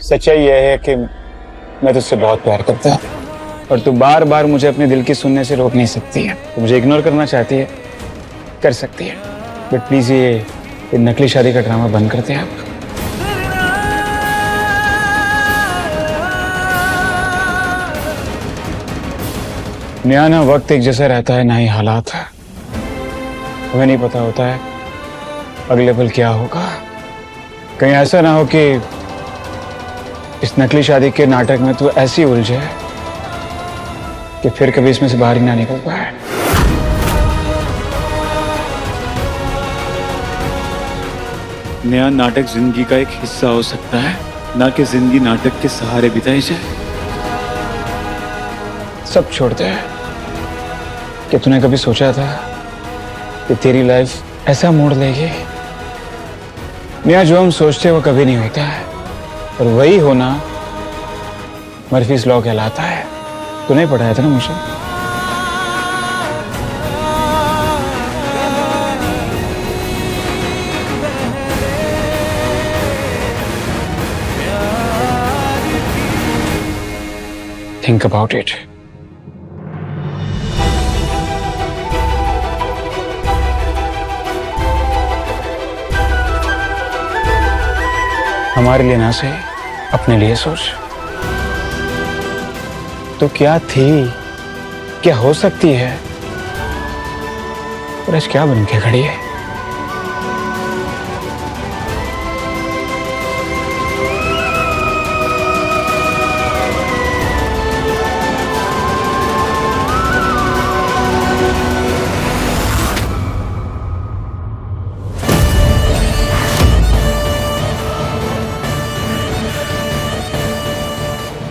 सच्चाई यह है कि मैं तुझसे बहुत प्यार करता हूँ और तू बार बार मुझे अपने दिल की सुनने से रोक नहीं सकती है। तू मुझे इग्नोर करना चाहती है, कर सकती है, बट प्लीज ये नकली शादी का ड्रामा बंद करते हैं आप। ना वक्त एक जैसा रहता है, ना ही हालात। हमें नहीं पता होता है अगले पल क्या होगा। कहीं ऐसा ना हो कि इस नकली शादी के नाटक में तू ऐसी उलझे कि फिर कभी इसमें से बाहर ही ना निकल पाए। नया नाटक जिंदगी का एक हिस्सा हो सकता है, ना कि जिंदगी नाटक के सहारे बिताई जाए। सब छोड़ते हैं कि तूने कभी सोचा था कि तेरी लाइफ ऐसा मोड़ लेगी। नया जो हम सोचते हैं वो कभी नहीं होता है, और वही होना मर्फीज लॉ कहलाता है। तूने पढ़ाया था ना मुझे। Think about it. हमारे लिए ना सही, अपने लिए सोच। तो क्या थी, क्या हो सकती है, और आज क्या बन के खड़ी है।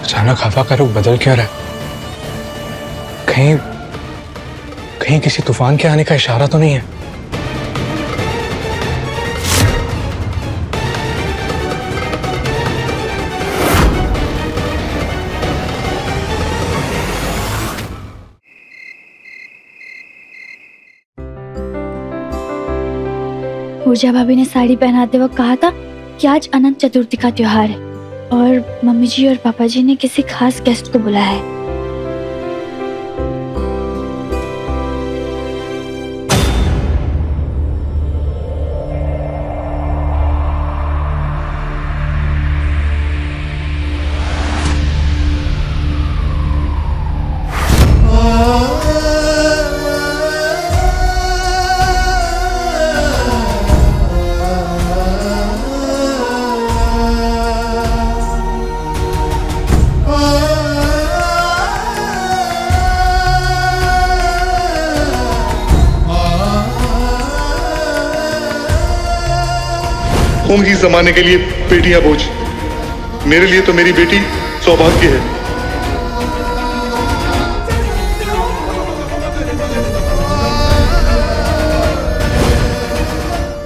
अचानक हवा का रुख बदल क्यों रहा है? कहीं किसी तूफान के आने का इशारा तो नहीं है? पूजा भाभी ने साड़ी पहनाते वक्त कहा था कि आज अनंत चतुर्थी का त्योहार है और मम्मी जी और पापा जी ने किसी खास गेस्ट को बुलाया है। खून ही जमाने के लिए बेटियां बोझ, मेरे लिए तो मेरी बेटी सौभाग्य है।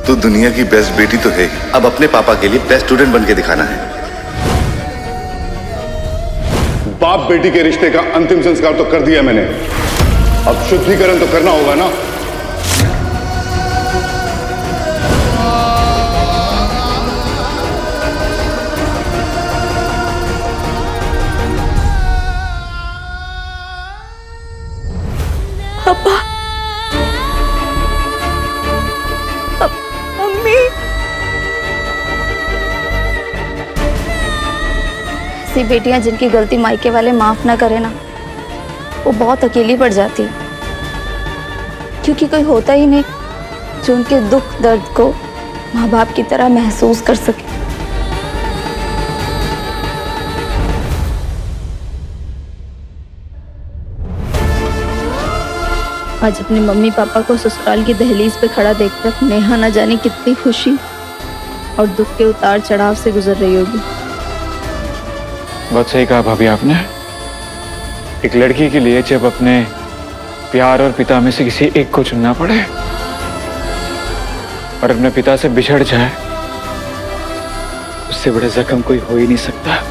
तो दुनिया की बेस्ट बेटी तो है, अब अपने पापा के लिए बेस्ट स्टूडेंट बन के दिखाना है। बाप बेटी के रिश्ते का अंतिम संस्कार तो कर दिया मैंने, अब शुद्धिकरण तो करना होगा ना। पापा, मम्मी, ऐसी बेटियां जिनकी गलती मायके वाले माफ ना करे ना, वो बहुत अकेली पड़ जाती, क्योंकि कोई होता ही नहीं जो उनके दुख दर्द को माँ बाप की तरह महसूस कर सके। आज अपने मम्मी पापा को ससुराल की दहलीज पे खड़ा देखकर नेहा न जाने कितनी खुशी और दुख के उतार चढ़ाव से गुजर रही होगी। बहुत सही कहा भाभी आपने। एक लड़की के लिए जब अपने प्यार और पिता में से किसी एक को चुनना पड़े और अपने पिता से बिछड़ जाए, उससे बड़े जख्म कोई हो ही नहीं सकता।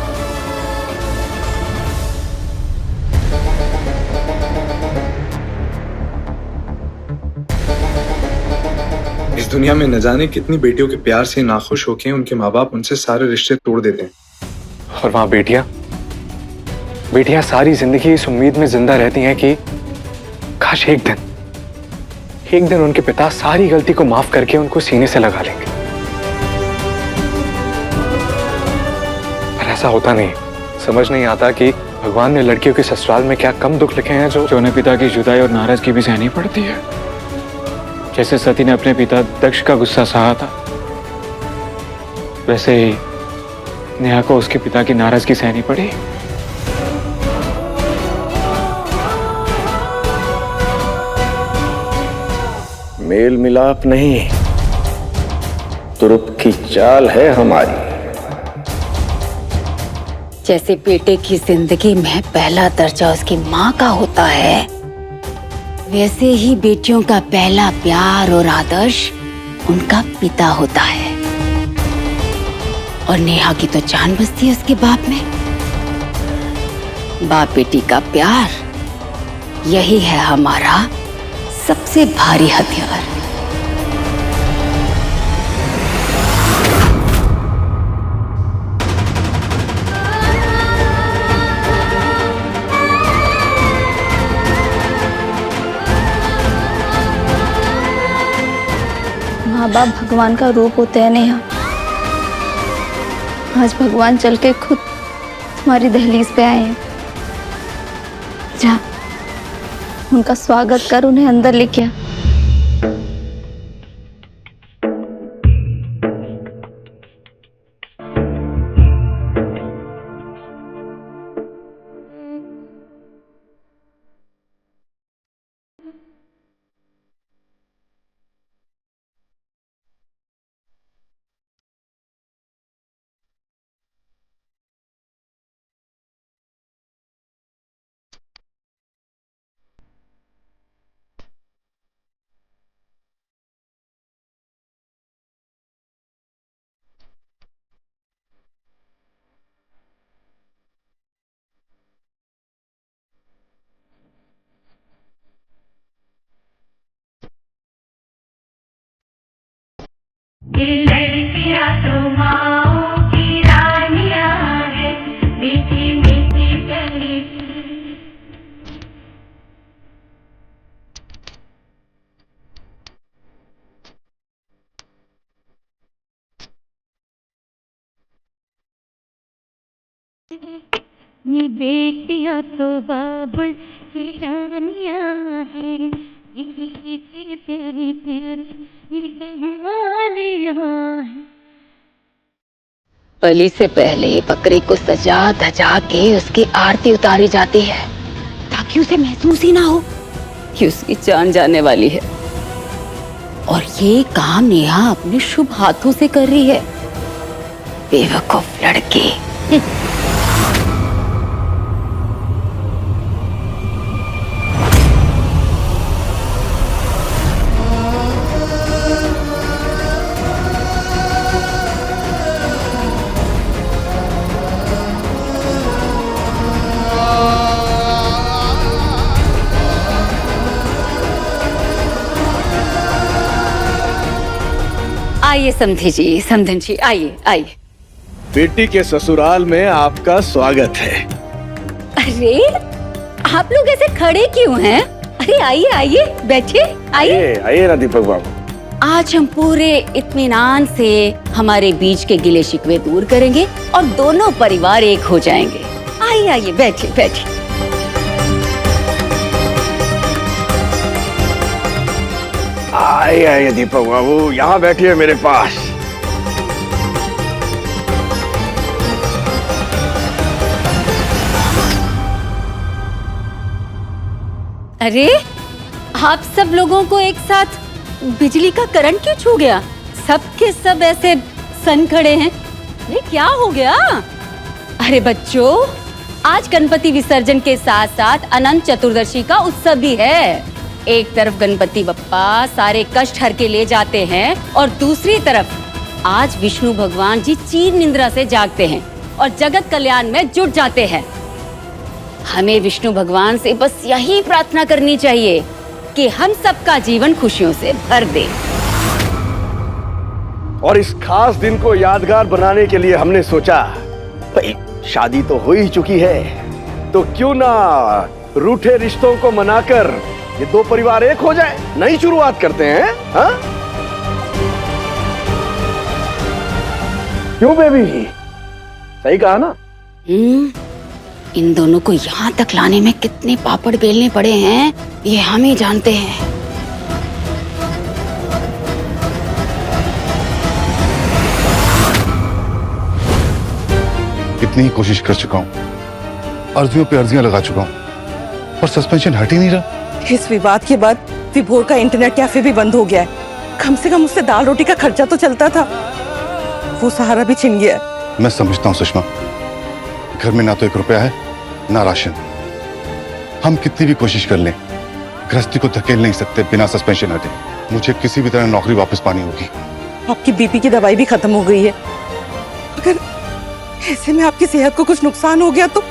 दुनिया में न जाने कितनी बेटियों के प्यार से नाखुश होके उनके माँ बाप उनसे सारे रिश्ते तोड़ देते हैं। और वहां बेटियां सारी जिंदगी इस उम्मीद में जिंदा रहती हैं कि काश एक दिन उनके पिता सारी गलती को माफ करके उनको सीने से लगा लेंगे। पर ऐसा होता नहीं। समझ नहीं आता कि भगवान ने लड़कियों के ससुराल में क्या कम दुख लिखे हैं जो उन्हें पिता की जुदाई और नाराजगी भी सहनी पड़ती है। जैसे सती ने अपने पिता दक्ष का गुस्सा सहा था, वैसे ही नेहा को उसके पिता की नाराजगी सहनी पड़ी। मेल मिलाप नहीं, तुरुप की चाल है हमारी। जैसे बेटे की जिंदगी में पहला दर्जा उसकी माँ का होता है, वैसे ही बेटियों का पहला प्यार और आदर्श उनका पिता होता है। और नेहा की तो जान बसती है उसके बाप में। बाप बेटी का प्यार, यही है हमारा सबसे भारी हथियार। माँ बाप भगवान का रूप होते हैं नेहा। आज भगवान चल के खुद तुम्हारी दहलीज पे आए हैं। जा, उनका स्वागत कर, उन्हें अंदर लेके आ। लड़कियां तो माओ की रानियां हैं, मीठी मीठी गली। ये बेटियां तो बाबुल की रानियां हैं, बलि से पहले बकरे को सजा धजा के उसकी आरती उतारी जाती है, ताकि उसे महसूस ही ना हो कि उसकी जान जाने वाली है। और ये काम नेहा अपने शुभ हाथों से कर रही है। बेवकूफ लड़की। आइए समधी जी, समधन जी, आइए आइए। बेटी के ससुराल में आपका स्वागत है। अरे आप लोग ऐसे खड़े क्यों हैं? अरे आइए आइए, बैठिए, आइए। आइए ना दीपक बाबू। आज हम पूरे इत्मीनान से हमारे बीच के गिले शिकवे दूर करेंगे और दोनों परिवार एक हो जाएंगे। आइए आइए, बैठिए बैठिए। आइए दीपक बाबू, यहाँ बैठिए मेरे पास। अरे आप सब लोगों को एक साथ बिजली का करंट क्यों छू गया? सब के सब ऐसे सन खड़े हैं। अरे क्या हो गया? अरे बच्चों, आज गणपति विसर्जन के साथ साथ अनंत चतुर्दशी का उत्सव भी है। एक तरफ गणपति बप्पा सारे कष्ट हर के ले जाते हैं और दूसरी तरफ आज विष्णु भगवान जी चीर निद्रा से जागते हैं और जगत कल्याण में जुट जाते हैं। हमें विष्णु भगवान से बस यही प्रार्थना करनी चाहिए कि हम सबका जीवन खुशियों से भर दे। और इस खास दिन को यादगार बनाने के लिए हमने सोचा भाई शादी तो हो ही चुकी है, तो क्यों ना रूठे रिश्तों को मनाकर ये दो परिवार एक हो जाए। नई शुरुआत करते हैं, हाँ? क्यों बेबी, सही कहा ना? इन दोनों को यहाँ तक लाने में कितने पापड़ बेलने पड़े हैं ये हम ही जानते हैं। कितनी ही कोशिश कर चुका हूं, अर्जियों पे अर्जियां लगा चुका हूं, पर सस्पेंशन हट ही नहीं रहा। इस विवाद के बाद विभोर का इंटरनेट कैफे भी बंद हो गया है। कम से कम उससे दाल रोटी का खर्चा तो चलता था, वो सहारा भी छिन गया है। मैं समझता हूं सुषमा, घर में ना तो 1 रुपया है ना राशन। हम कितनी भी कोशिश कर लें गृहस्थी को धकेल नहीं सकते बिना सस्पेंशन हटे। मुझे किसी भी तरह नौकरी वापस पानी होगी। आपकी बीपी की दवाई भी खत्म हो गई है, अगर ऐसे में आपकी सेहत को कुछ नुकसान हो गया तो?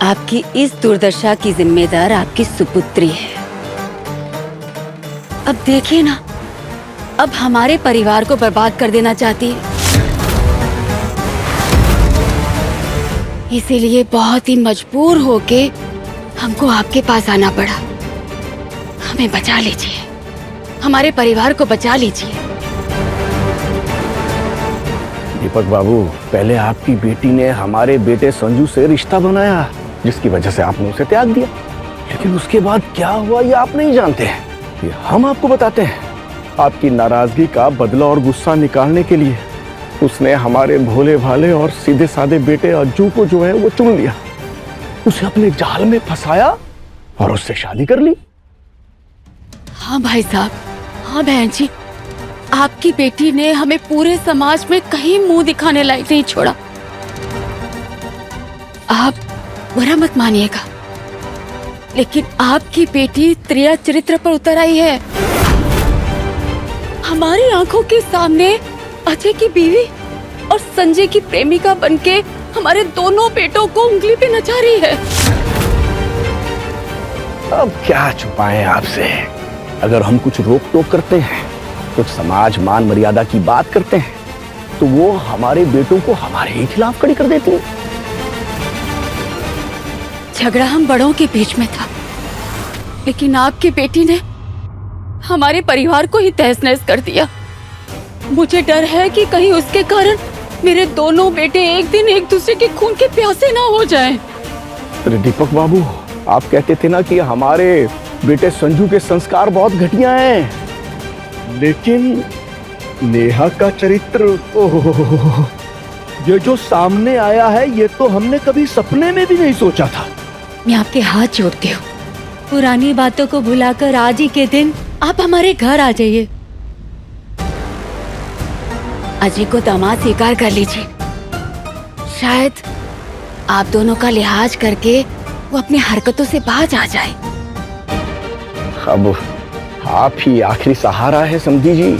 आपकी इस दुर्दशा की जिम्मेदार आपकी सुपुत्री है। अब देखिए ना, अब हमारे परिवार को बर्बाद कर देना चाहती है। इसीलिए बहुत ही मजबूर होके हमको आपके पास आना पड़ा। हमें बचा लीजिए, हमारे परिवार को बचा लीजिए। दीपक बाबू, पहले आपकी बेटी ने हमारे बेटे संजू से रिश्ता बनाया, जिसकी वजह से आपने उसे त्याग दिया। लेकिन उसके बाद क्या हुआ ये आप नहीं जानते हैं, ये हम आपको बताते हैं। आपकी नाराजगी का बदला और गुस्सा निकालने के लिए उसने हमारे भोले भाले और सीधे साधे बेटे अज्जू को जो है वो चुन लिया, उसे अपने जाल में फंसाया और उससे शादी कर ली। हाँ भाई साहब, हाँ बहन जी, आपकी बेटी ने हमें पूरे समाज में कहीं मुंह दिखाने लायक नहीं छोड़ा। आप बुरा मत मानिएगा, लेकिन आपकी बेटी त्रिया चरित्र पर उतर आई है। हमारी आंखों के सामने अजय की बीवी और संजय की प्रेमिका बनके हमारे दोनों बेटों को उंगली पे नचा रही है। अब क्या छुपाएं आपसे, अगर हम कुछ रोक टोक करते हैं, कुछ समाज मान मर्यादा की बात करते हैं, तो वो हमारे बेटों को हमारे ही खिलाफ खड़ी कर देती है। झगड़ा हम बड़ों के बीच में था, लेकिन आपकी बेटी ने हमारे परिवार को ही तहस नहस कर दिया। मुझे डर है कि कहीं उसके कारण मेरे दोनों बेटे एक दिन एक दूसरे के खून के प्यासे ना हो जाएं। अरे दीपक बाबू, आप कहते थे ना कि हमारे बेटे संजू के संस्कार बहुत घटिया हैं, लेकिन नेहा का चरित्र, ओह, ये जो सामने आया है ये तो हमने कभी सपने में भी नहीं सोचा था। मैं आपके हाथ जोड़ती हूँ, पुरानी बातों को भुलाकर आज ही के दिन आप हमारे घर आ जाइए। अजय को दामाद स्वीकार कर लीजिए, शायद आप दोनों का लिहाज करके वो अपनी हरकतों से बाज आ जाए। अब आप ही आखिरी सहारा है समधी जी,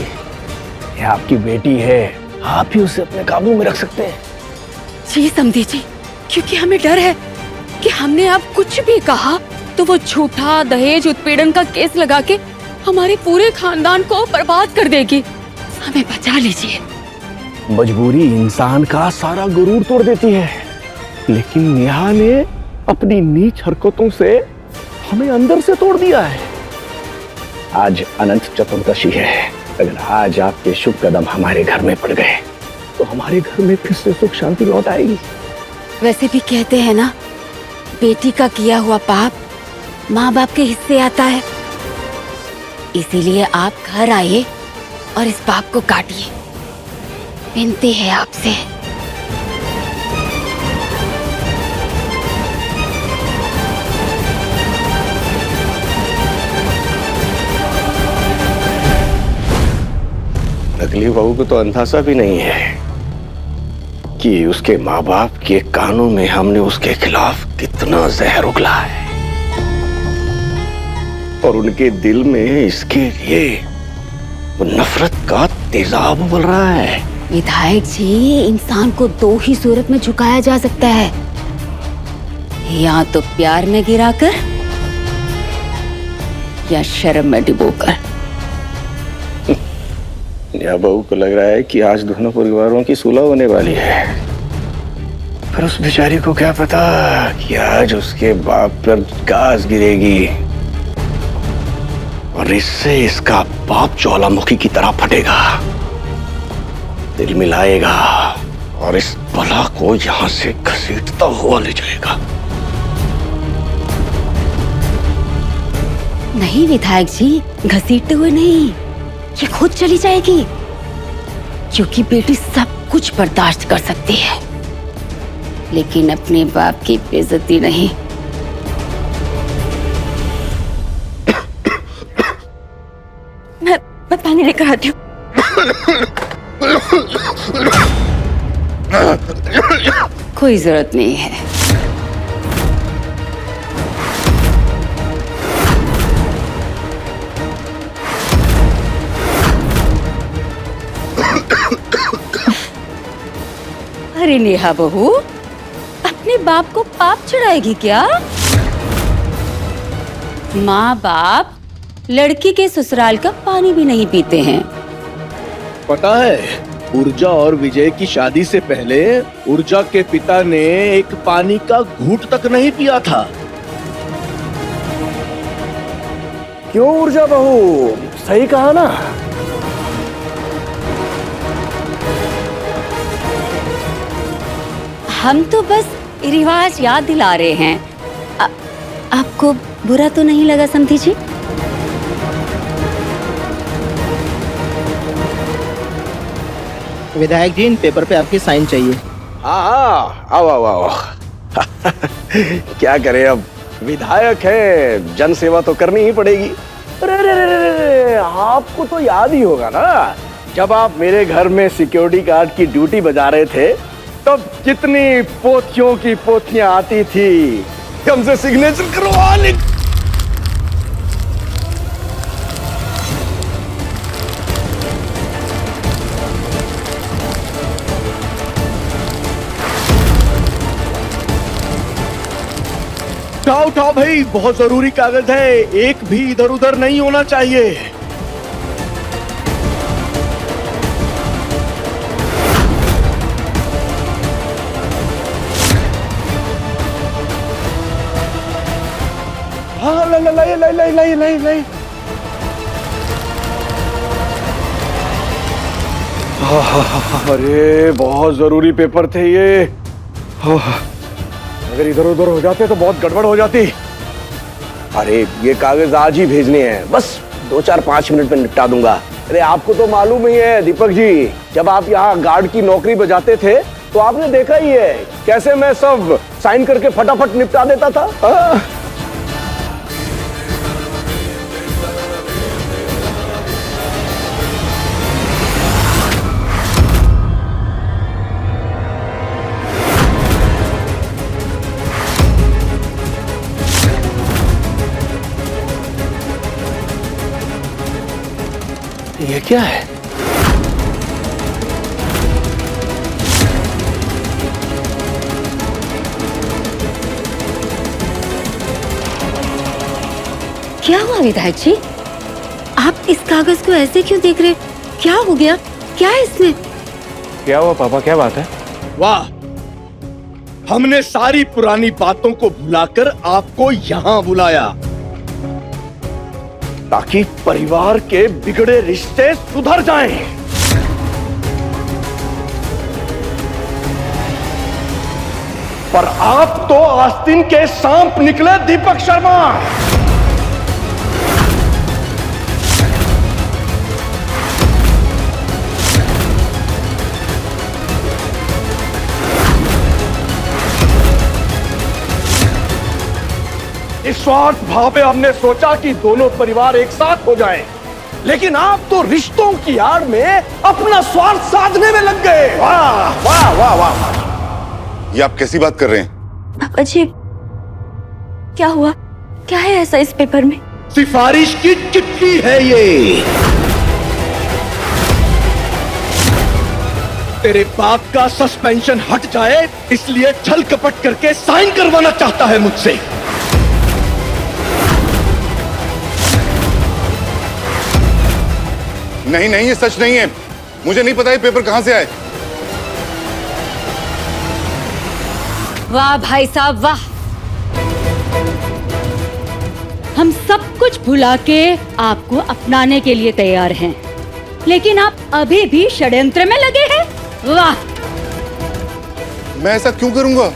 ये आपकी बेटी है, आप ही उसे अपने काबू में रख सकते हैं। जी समधी जी, क्योंकि हमें डर है कि हमने आप कुछ भी कहा तो वो झूठा दहेज उत्पीड़न का केस लगा के हमारे पूरे खानदान को बर्बाद कर देगी। हमें बचा लीजिए। मजबूरी इंसान का सारा गुरूर तोड़ देती है, लेकिन नेहा ने अपनी नीच हरकतों से हमें अंदर से तोड़ दिया है। आज अनंत चतुर्दशी है, अगर आज आपके शुभ कदम हमारे घर में पड़ गए तो हमारे घर में फिर से सुख शांति लौट आएगी। वैसे भी कहते हैं ना, बेटी का किया हुआ पाप माँ बाप के हिस्से आता है। इसीलिए आप घर आइए और इस पाप को काटिए, विनती है आपसे। नकली बहू को तो अंदाजा भी नहीं है कि उसके माँ बाप के कानों में हमने उसके खिलाफ कितना जहर उगला है, और उनके दिल में इसके लिए वो नफरत का तेजाब उबल रहा है। विधायक जी, इंसान को दो ही सूरत में झुकाया जा सकता है, या तो प्यार में गिराकर या शर्म में डुबोकर। या बहू को लग रहा है कि आज दोनों परिवारों की सुलह होने वाली है, पर उस बेचारी को क्या पता कि आज उसके बाप पर गाज गिरेगी और इससे इसका बाप ज्वालामुखी की तरह फटेगा, दिल मिलाएगा और इस बला को यहां से घसीटता हुआ ले जाएगा। नहीं विधायक जी, घसीटते हुए नहीं, ये खुद चली जाएगी, क्योंकि बेटी सब कुछ बर्दाश्त कर सकती है, लेकिन अपने बाप की बेइज्जती नहीं। मैं पानी लेकर आती हूँ। कोई जरूरत नहीं है। अरे नेहा बहू, अपने बाप को पाप चढ़ाएगी क्या? माँ बाप लड़की के ससुराल का पानी भी नहीं पीते हैं। पता है, ऊर्जा और विजय की शादी से पहले ऊर्जा के पिता ने एक पानी का घूंट तक नहीं पिया था। क्यों ऊर्जा बहू, सही कहा ना? हम तो बस रिवाज याद दिला रहे हैं। आपको बुरा तो नहीं लगा समधी जी? विधायक जी, इन पेपर पे आपकी साइन चाहिए। हाँ, आओ आओ आओ। क्या करें, अब विधायक है, जन सेवा तो करनी ही पड़ेगी। अरे अरे अरे, आपको तो याद ही होगा ना, जब आप मेरे घर में सिक्योरिटी गार्ड की ड्यूटी बजा रहे थे, तब कितनी पोथियों की पोथियां आती थी हमसे सिग्नेचर करवाने। उठाओ उठाओ भाई, बहुत जरूरी कागज है, एक भी इधर उधर नहीं होना चाहिए। हाँ, लाई। अरे बहुत जरूरी पेपर थे ये, अगर इधर उधर हो जाते तो बहुत गड़बड़ हो जाती। अरे ये कागज आज ही भेजने हैं, बस 2-4-5 मिनट में निपटा दूंगा। अरे आपको तो मालूम ही है दीपक जी, जब आप यहाँ गार्ड की नौकरी बजाते थे तो आपने देखा ही है कैसे मैं सब साइन करके फटाफट निपटा देता था। ये क्या है? क्या हुआ विधायक जी? आप इस कागज को ऐसे क्यों देख रहे? क्या हो गया? क्या है इसमें? क्या हुआ पापा, क्या बात है? वाह, हमने सारी पुरानी बातों को भुलाकर आपको यहाँ बुलाया ताकि परिवार के बिगड़े रिश्ते सुधर जाएं। पर आप तो आस्तीन के सांप निकले दीपक शर्मा। निस्वार्थ भाव में हमने सोचा कि दोनों परिवार एक साथ हो जाएं, लेकिन आप तो रिश्तों की आड़ में अपना स्वार्थ साधने में लग गए। वाह वाह वाह वाह। ये आप कैसी बात कर रहे हैं? पापा जी, क्या हुआ? क्या है ऐसा इस पेपर में? सिफारिश की चिट्ठी है ये। तेरे बाप का सस्पेंशन हट जाए इसलिए छल कपट करके साइन करवाना चाहता है मुझसे। नहीं नहीं, ये सच नहीं है। मुझे नहीं पता ये पेपर कहां से आए। वाह भाई साहब वाह, हम सब कुछ भुला के आपको अपनाने के लिए तैयार हैं, लेकिन आप अभी भी षड्यंत्र में लगे हैं। वाह, मैं ऐसा क्यों करूंगा?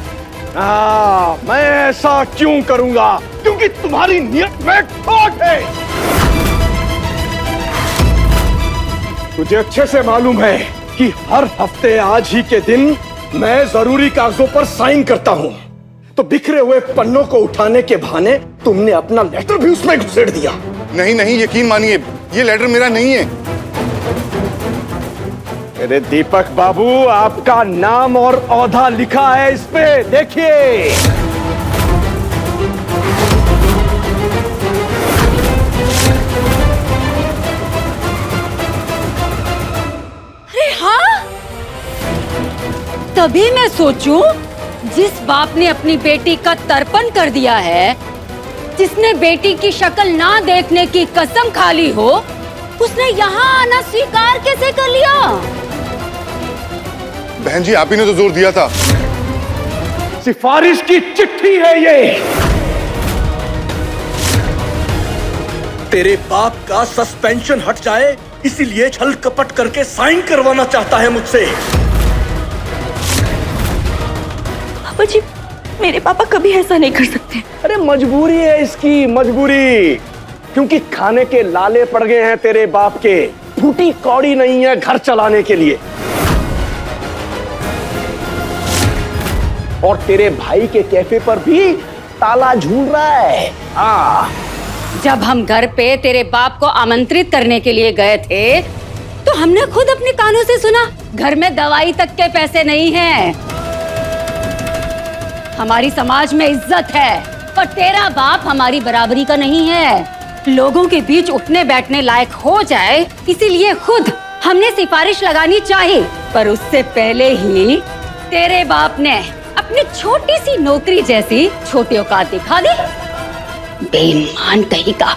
मैं ऐसा क्यों करूंगा? क्योंकि तुम्हारी नियत में खोट है। तुझे अच्छे से मालूम है कि हर हफ्ते आज ही के दिन मैं जरूरी कागजों पर साइन करता हूं, तो बिखरे हुए पन्नों को उठाने के बहाने तुमने अपना लेटर भी उसमें घुसेड़ दिया। नहीं नहीं, यकीन मानिए ये लेटर मेरा नहीं है। अरे दीपक बाबू, आपका नाम और औहदा लिखा है इस पे, देखिए। अरे हाँ, तभी मैं सोचूं, जिस बाप ने अपनी बेटी का तर्पण कर दिया है, जिसने बेटी की शक्ल ना देखने की कसम खा ली हो, उसने यहाँ आना स्वीकार कैसे कर लिया? बहन जी, आप ही ने तो जोर दिया था। सिफारिश की चिट्ठी है ये। तेरे बाप का सस्पेंशन हट जाए इसीलिए छल कपट करके साइन करवाना चाहता है मुझसे। पापा जी, मेरे पापा कभी ऐसा नहीं कर सकते। अरे मजबूरी है इसकी, मजबूरी। क्योंकि खाने के लाले पड़ गए हैं तेरे बाप के, फूटी कौड़ी नहीं है घर चलाने के लिए। और तेरे भाई के कैफे पर भी ताला झूल रहा है। जब हम घर पे तेरे बाप को आमंत्रित करने के लिए गए थे, तो हमने खुद अपने कानों से सुना, घर में दवाई तक के पैसे नहीं हैं। हमारी समाज में इज्जत है, पर तेरा बाप हमारी बराबरी का नहीं है। लोगों के बीच उठने बैठने लायक हो जाए, इसीलिए खुद हमने सिफारिश लगानी चाहिए। पर उससे पहले ही तेरे बाप ने अपनी छोटी सी नौकरी जैसी छोटी औकात दिखा दी। बेईमान कहीं का।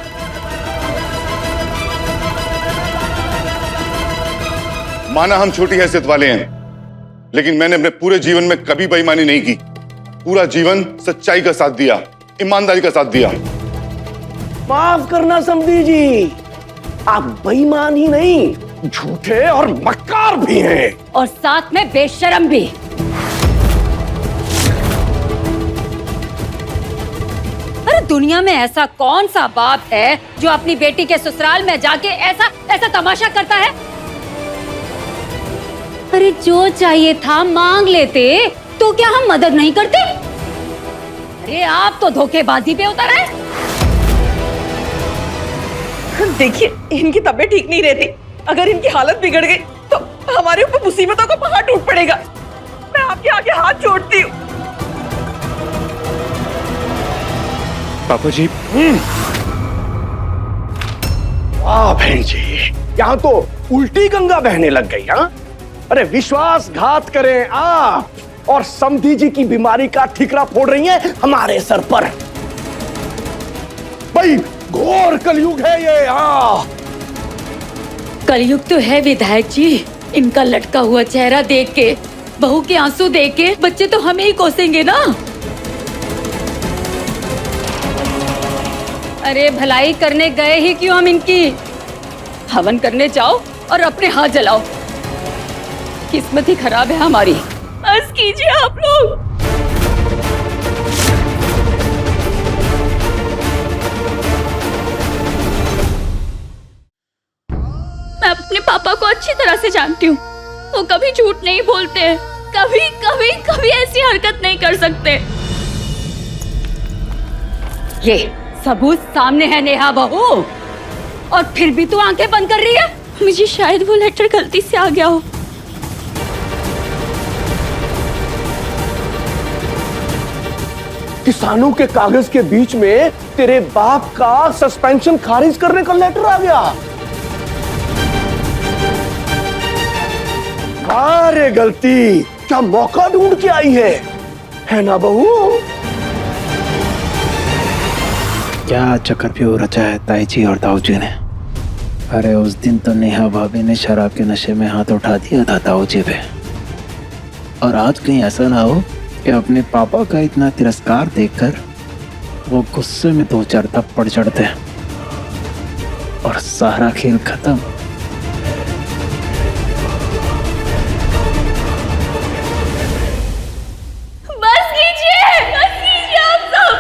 माना हम छोटी हैसियत वाले हैं, लेकिन मैंने अपने पूरे जीवन में कभी बेईमानी नहीं की। पूरा जीवन सच्चाई का साथ दिया, ईमानदारी का साथ दिया। माफ करना समधी जी, आप बेईमान ही नहीं, झूठे और मक्कार भी हैं। और साथ में बेशरम भी। अरे दुनिया में ऐसा कौन सा बाप है जो अपनी बेटी के ससुराल में जाके ऐसा तमाशा करता है? अरे जो चाहिए था मांग लेते, तो क्या हम मदद नहीं करते? अरे आप तो धोखेबाजी पे उतर आए। देखिए, इनकी तबीयत ठीक नहीं रहती। अगर इनकी हालत बिगड़ गई तो हमारे ऊपर मुसीबतों का पहाड़ टूट पड़ेगा। मैं आपके आगे हाथ जोड़ती हूँ। पापा जी। वाह बहन जी, यहाँ तो उल्टी गंगा बहने लग गई। हाँ, अरे विश्वासघात करें आप और समधी जी की बीमारी का ठिकरा फोड़ रही हैं हमारे सर पर। भाई घोर कलयुग है ये। कलयुग तो है विधायक जी। इनका लटका हुआ चेहरा देख के, बहू के आंसू देख के बच्चे तो हमें ही कोसेंगे ना। अरे भलाई करने गए ही क्यों हम इनकी? हवन करने जाओ और अपने हाथ जलाओ। किस्मत ही खराब है हमारी। बस कीजिए आप लोग। मैं अपने पापा को अच्छी तरह से जानती हूँ। वो कभी झूठ नहीं बोलते हैं, कभी कभी कभी ऐसी हरकत नहीं कर सकते। ये सबूत सामने है नेहा बहू, और फिर भी तू आंखें बंद कर रही है। मुझे शायद वो लेटर गलती से आ गया हो। किसानों के कागज के बीच में तेरे बाप का सस्पेंशन खारिज करने का लेटर आ गया। अरे गलती क्या मौका ढूंढ के आई है ना बहू? क्या चक्रव्यूह रचा है ताई जी और ताऊ जी ने। अरे उस दिन तो नेहा भाभी ने शराब के नशे में हाथ उठा दिया था ताऊ जी पे, और आज कहीं ऐसा ना हो कि अपने पापा का इतना तिरस्कार देखकर वो गुस्से में 2-4 थप्पड़ चढ़ते हैं और सारा खेल खत्म। बस कीजिए आप सब,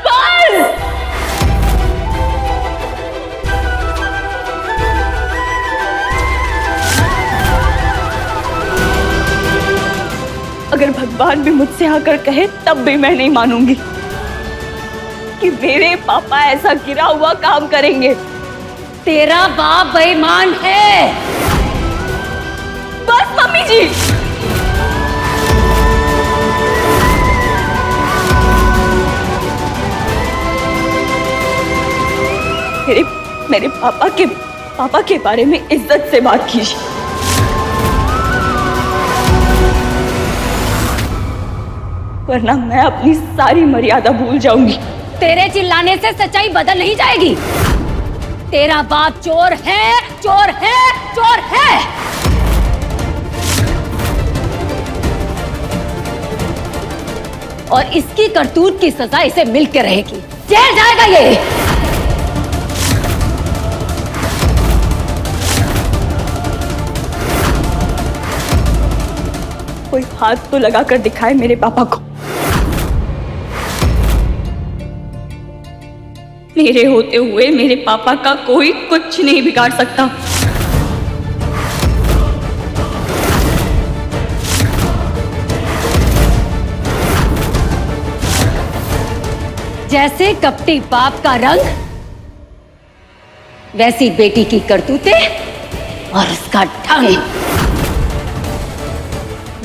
बस। अगर भगवान भी मुझसे आकर कहे तब भी मैं नहीं मानूंगी कि मेरे पापा ऐसा गिरा हुआ काम करेंगे। तेरा बाप बेईमान है। बस मम्मी जी। मेरे पापा के बारे में इज्जत से बात कीजिए, वरना मैं अपनी सारी मर्यादा भूल जाऊंगी। तेरे चिल्लाने से सच्चाई बदल नहीं जाएगी। तेरा बाप चोर है, चोर है, चोर है। और इसकी करतूत की सजा इसे मिलकर रहेगी। जेल जाएगा ये। कोई हाथ तो लगा कर दिखाए मेरे पापा को। मेरे होते हुए मेरे पापा का कोई कुछ नहीं बिगाड़ सकता। जैसे कपटी बाप का रंग, वैसी बेटी की करतूतें और उसका ढंग।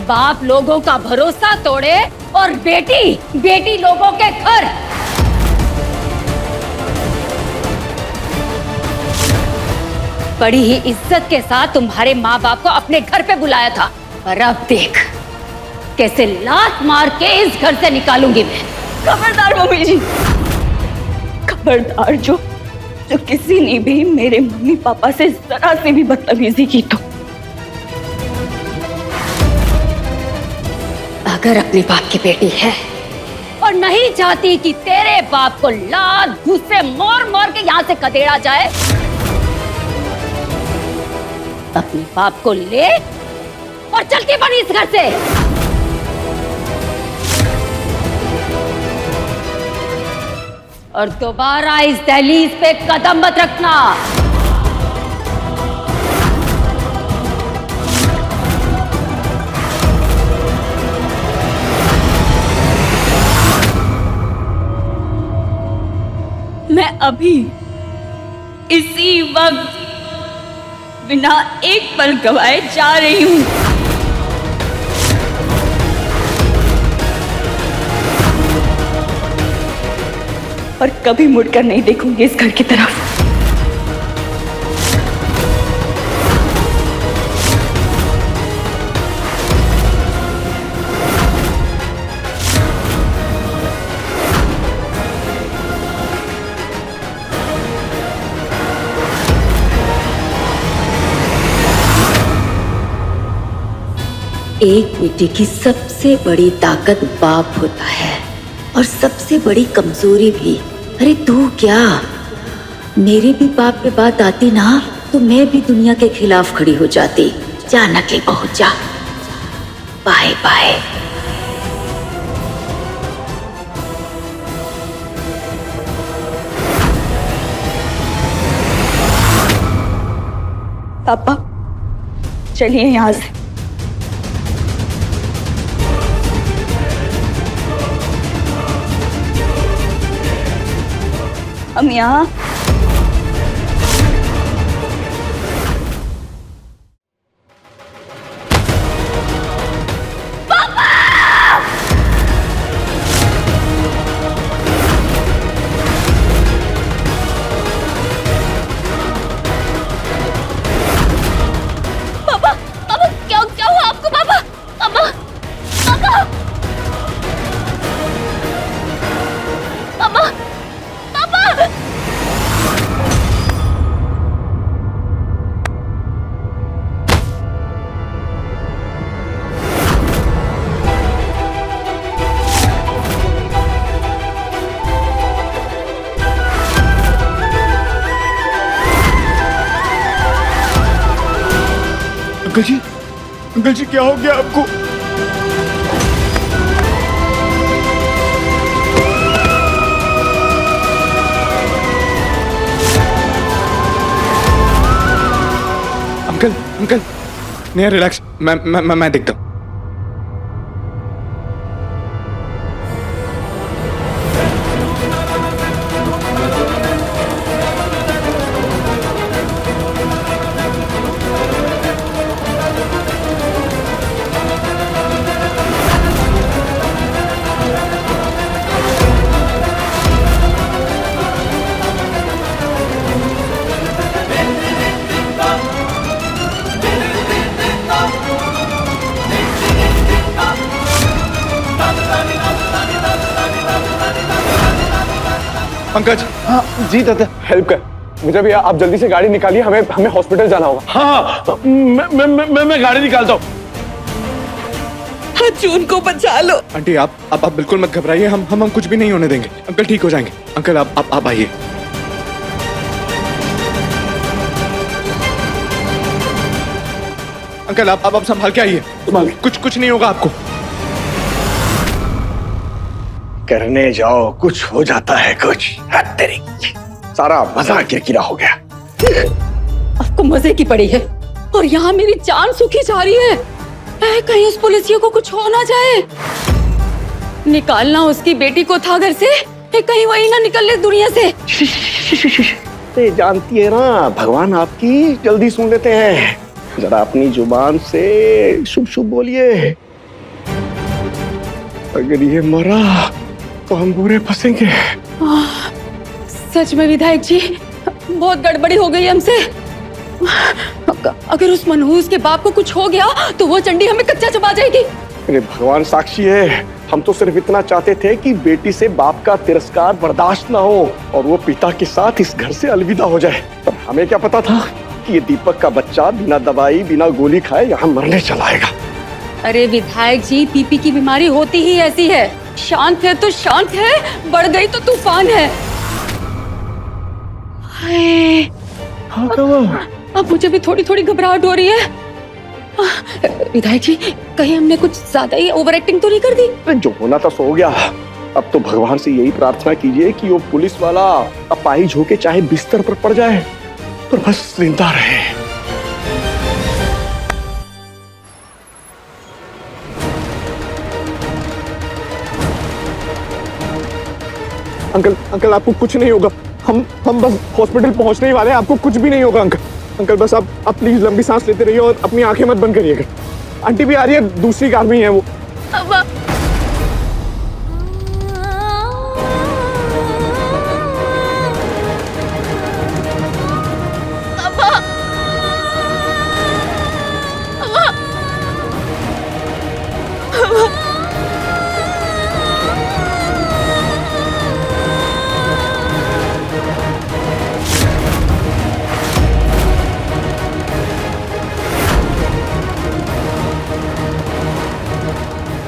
बाप लोगों का भरोसा तोड़े और बेटी लोगों के घर। बड़ी ही इज्जत के साथ तुम्हारे माँ बाप को अपने घर पे बुलाया था, पर अब देख कैसे लात मार के इस घर से निकालूंगी मैं। खबरदार मम्मी जी, खबरदार। जो किसी ने भी मेरे मम्मी पापा से जरा से भी बदतमीजी की तो। अगर अपने बाप की बेटी है और नहीं चाहती कि तेरे बाप को लात घूस से मार के यहाँ से खदेड़ा जाए, अपने बाप को ले और चलती पड़ी इस घर से। और दोबारा इस दहलीज पे कदम मत रखना। मैं अभी इसी वक्त बिना एक पल गवाए जा रही हूं। और कभी मुड़कर नहीं देखूंगी इस घर की तरफ। एक बेटी की सबसे बड़ी ताकत बाप होता है और सबसे बड़ी कमजोरी भी। अरे तू क्या, मेरे भी बाप पे बात आती ना तो मैं भी दुनिया के खिलाफ खड़ी हो जाती। जा नकली बहू जा, बाय बाय। पापा चलिए यहाँ से। हम यहाँ पापा, पापा क्या हुआ अंकल जी क्या हो गया आपको? अंकल नहीं, रिलैक्स, मैं देखता हूँ। पंकज। हाँ जी दादा। हेल्प कर मुझे भी, आप जल्दी से गाड़ी निकालिए, हमें हॉस्पिटल जाना होगा। हाँ मैं गाड़ी निकालता हूँ। जून को बचा लो। आंटी आप बिल्कुल मत घबराइए, हम कुछ भी नहीं होने देंगे। अंकल ठीक हो जाएंगे। अंकल आप आइए। अंकल आप संभाल के आइए, कुछ नहीं होगा आपको। करने जाओ कुछ हो जाता है कुछ। तेरी सारा मजा किरकिरा हो गया। आपको मजे की पड़ी है और यहाँ मेरी जान सूखी जा रही है। कहीं उस पुलिसिया को कुछ हो ना जाए। निकालना उसकी बेटी को था घर से, कहीं वही ना निकल ले दुनिया से। जानती है ना, भगवान आपकी जल्दी सुन लेते हैं। जरा अपनी जुबान से शुभ शुभ बोलिए। अगर ये मरा तो हम बुरे फंसेंगे। सच में विधायक जी, बहुत गड़बड़ी हो गई हमसे। अगर उस मनहूस के बाप को कुछ हो गया तो वो चंडी हमें कच्चा चबा जाएगी। अरे भगवान साक्षी है, हम तो सिर्फ इतना चाहते थे कि बेटी से बाप का तिरस्कार बर्दाश्त ना हो और वो पिता के साथ इस घर से अलविदा हो जाए। पर हमें क्या पता था कि ये दीपक का बच्चा बिना दवाई बिना गोली खाए यहाँ मरने चला आएगा। अरे विधायक जी, पीपी की बीमारी होती ही ऐसी है। शांत है तो शांत है, बढ़ गई तो तूफान है। अब मुझे भी थोड़ी थोड़ी घबराहट हो रही है। विधायक जी, कहीं हमने कुछ ज्यादा ही ओवर एक्टिंग तो नहीं कर दी? जो होना था सो हो गया। अब तो भगवान से यही प्रार्थना कीजिए कि वो पुलिस वाला अपाहिज होके चाहे बिस्तर पर पड़ जाए पर बस जिंदा रहे। अंकल आपको कुछ नहीं होगा। हम बस हॉस्पिटल पहुंचने ही वाले हैं, आपको कुछ भी नहीं होगा। अंकल बस आप प्लीज लंबी सांस लेते रहिए और अपनी आंखें मत बंद करिएगा। आंटी भी आ रही है, दूसरी कार में ही है वो।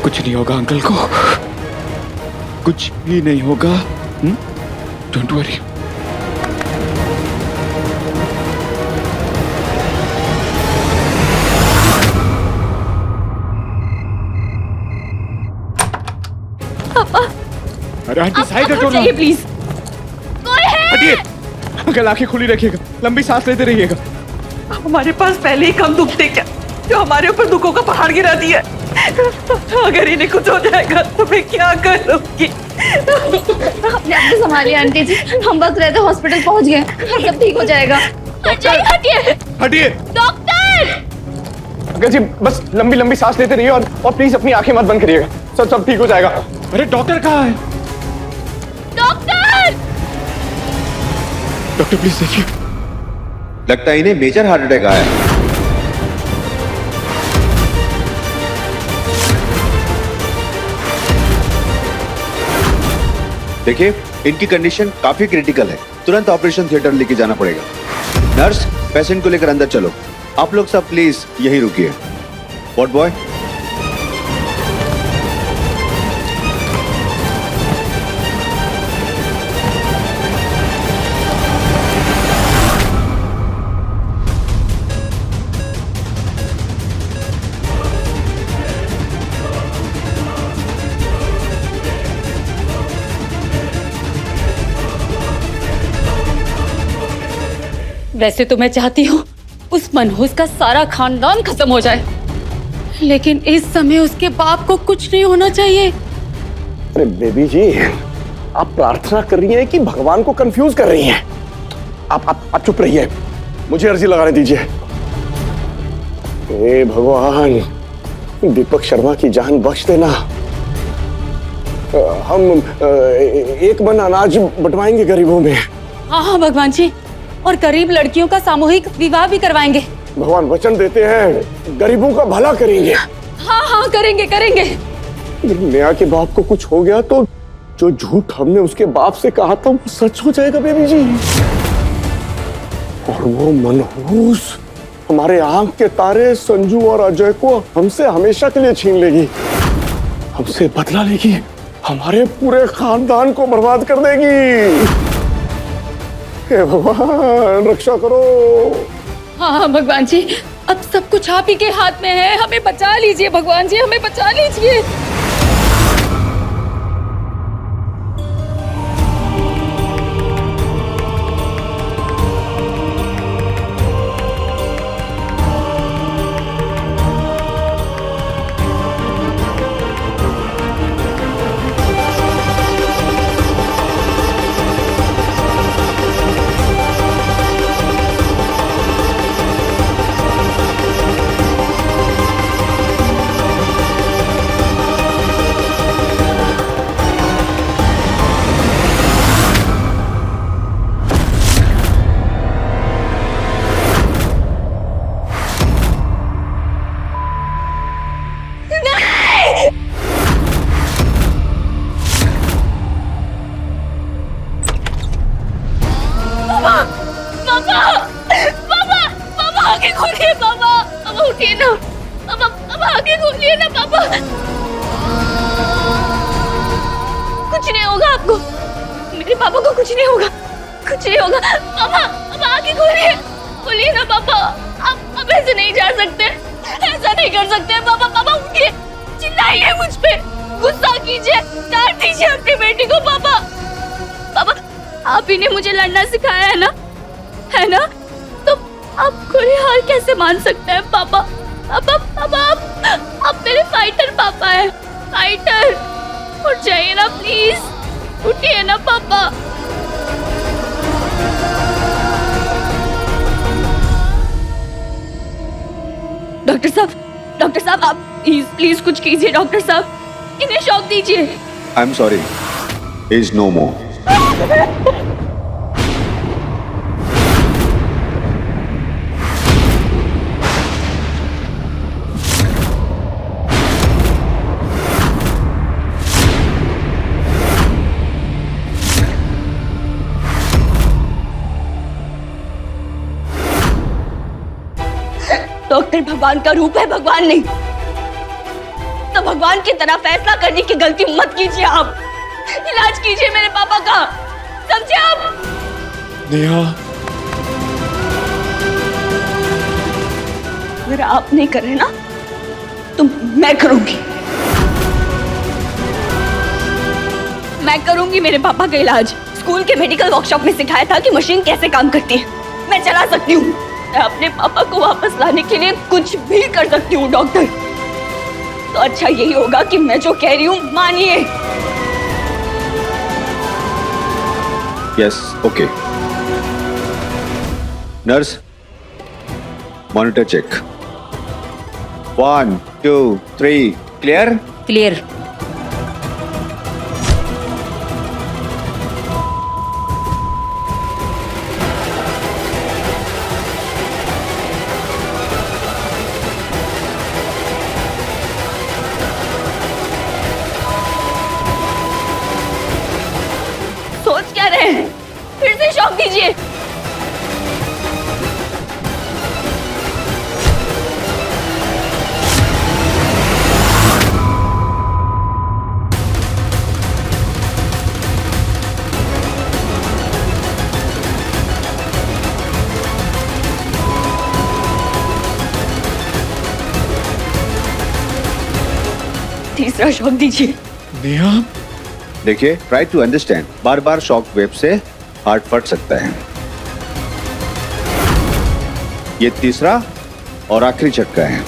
कुछ नहीं होगा अंकल को, कुछ भी नहीं होगा। Don't worry. अरे आंटी साइड हटो ना प्लीज। हटिए। अंकल आंखें खुली रखिएगा, लंबी सांस लेते रहिएगा। हमारे पास पहले ही कम दुख थे क्या, जो हमारे ऊपर दुखों का पहाड़ गिरा दिया। अगर इन्हें कुछ हो जाएगा तो मैं क्या करूंगी? अपने आप को संभालिए आंटी जी, हम वक्त रहते हॉस्पिटल पहुंच गए, सब ठीक हो जाएगा। हटिए। डॉक्टर! अंकल जी बस लंबी सांस लेते रहिए और प्लीज अपनी आंखें मत बंद करिएगा। सब ठीक हो जाएगा। अरे डॉक्टर कहाँ है? डॉक्टर! डॉक्टर प्लीज देखिए। लगता है इन्हें मेजर हार्ट अटैक आया है। देखिए इनकी कंडीशन काफी क्रिटिकल है, तुरंत ऑपरेशन थिएटर लेके जाना पड़ेगा। नर्स, पेशेंट को लेकर अंदर चलो। आप लोग सब प्लीज यहीं रुकिए। What boy? वैसे तो मैं चाहती हूँ उस मनहूस का सारा खानदान खत्म हो जाए, लेकिन इस समय उसके बाप को कुछ नहीं होना चाहिए। अरे बेबी जी, आप प्रार्थना कर रही हैं कि भगवान को कंफ्यूज कर रही हैं? आप चुप रहिए, मुझे अर्जी लगाने दीजिए। हे भगवान, दीपक शर्मा की जान बख्श देना। हम एक मन अनाज बंटवाएंगे गरीबों में। हाँ हाँ भगवान जी, और गरीब लड़कियों का सामूहिक विवाह भी करवाएंगे। भगवान वचन देते हैं गरीबों का भला करेंगे। हाँ हाँ करेंगे करेंगे। नेहा के बाप को कुछ हो गया तो जो झूठ हमने उसके बाप से कहा था वो सच हो जाएगा बेबी जी। और वो मनहूस हमारे आंख के तारे संजू और अजय को हमसे हमेशा के लिए छीन लेगी, हमसे बदला लेगी, हमारे पूरे खानदान को बर्बाद कर देगी। हे भगवान रक्षा करो। हाँ हाँ भगवान जी, अब सब कुछ आप ही के हाथ में है, हमें बचा लीजिए भगवान जी, हमें बचा लीजिए। कुछ नहीं होगा आपको, मेरे पापा को कुछ नहीं होगा, कुछ नहीं होगा। पापा अब आंखें खोलिए, खोलिए ना पापा। आप ऐसे नहीं जा सकते, ऐसा नहीं कर सकते पापा। पापा उठिए, चिल्लाइए मुझ पे, गुस्सा कीजिए, डांट दीजिए अपनी बेटी को। पापा पापा आप ही ने मुझे लड़ना सिखाया है ना, है ना? तो आप खुली हार कैसे मान सकते हैं पापा? पापा आप मेरे फाइटर पापा है, फाइटर। उठ जाइए ना प्लीज, उठिए ना पापा। डॉक्टर साहब आप प्लीज कुछ कीजिए डॉक्टर साहब, इन्हें शॉक दीजिए। I am sorry, is no more. Doctor भगवान का रूप है, भगवान नहीं। तो भगवान की तरह फैसला करने की गलती मत कीजिए आप। इलाज कीजिए मेरे पापा का, समझे आप? नेहा, अगर आप नहीं कर रहे ना तो मैं करूंगी। मैं करूंगी मेरे पापा का इलाज। स्कूल के मेडिकल वर्कशॉप में सिखाया था कि मशीन कैसे काम करती है। मैं चला सकती हूँ, मैं अपने पापा को वापस लाने के लिए कुछ भी कर सकती हूँ डॉक्टर। तो अच्छा यही होगा कि मैं जो कह रही हूँ मानिए। Yes, okay. Nurse, monitor check. 1 2 3 clear. Clear. सोच क्या रहे हैं, फिर से शॉक दीजिए। तीसरा शॉक दीजिए। नेहा, देखिए, ट्राई टू अंडरस्टैंड। बार बार शॉक वेव से हार्ट फट सकता है। ये तीसरा और आखिरी झटका है।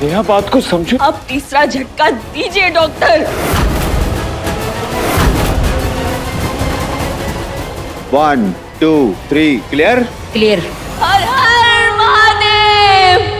नेहा बात को समझो। अब तीसरा झटका दीजिए doctor. 1 2 3 clear. Clear. Her her Mahadev.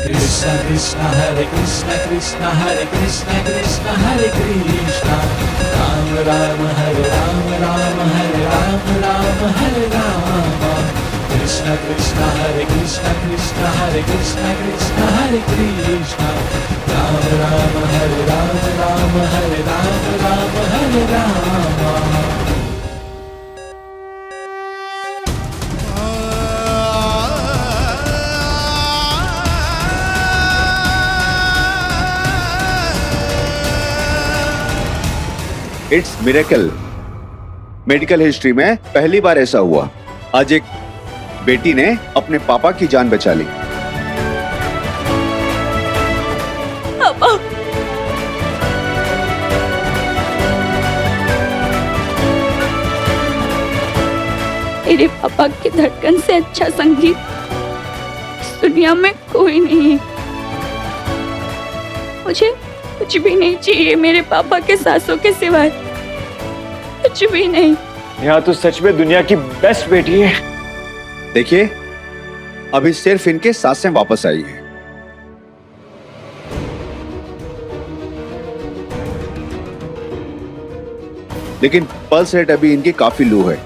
Krishna Krishna Hare Krishna Krishna Hare Krishna Krishna Hare Krishna Ram Ram Hare Ram Ram Hare Ram Ram Hare Rama Krishna Krishna Hare Krishna Krishna Hare Krishna Krishna Hare Krishna Ram Ram Hare Ram Ram Hare Ram Ram Hare Rama it's miracle. Medical history में पहली बार ऐसा हुआ। आज एक बेटी ने अपने पापा की जान बचा ली। पापा, मेरे पापा की धड़कन से अच्छा संगीत इस दुनिया में कोई नहीं है। मुझे कुछ भी नहीं चाहिए मेरे पापा के सांसों के सिवाय, कुछ भी नहीं। नेहा तो सच में दुनिया की बेस्ट बेटी है। देखिए, अभी सिर्फ इनके सांसें वापस आई हैं। लेकिन पल्स रेट अभी इनकी काफी लो है।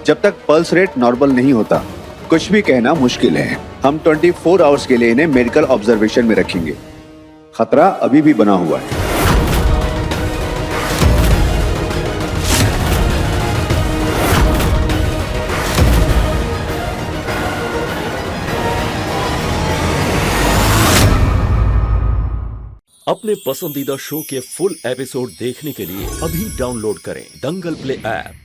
जब तक पल्स रेट नॉर्मल नहीं होता, कुछ भी कहना मुश्किल है। हम 24 आवर्स के लिए इन्हें मेडिकल ऑब्जर्वेशन में रखेंगे। खतरा अभी भी बना हुआ है। अपने पसंदीदा शो के फुल एपिसोड देखने के लिए अभी डाउनलोड करें दंगल प्ले ऐप।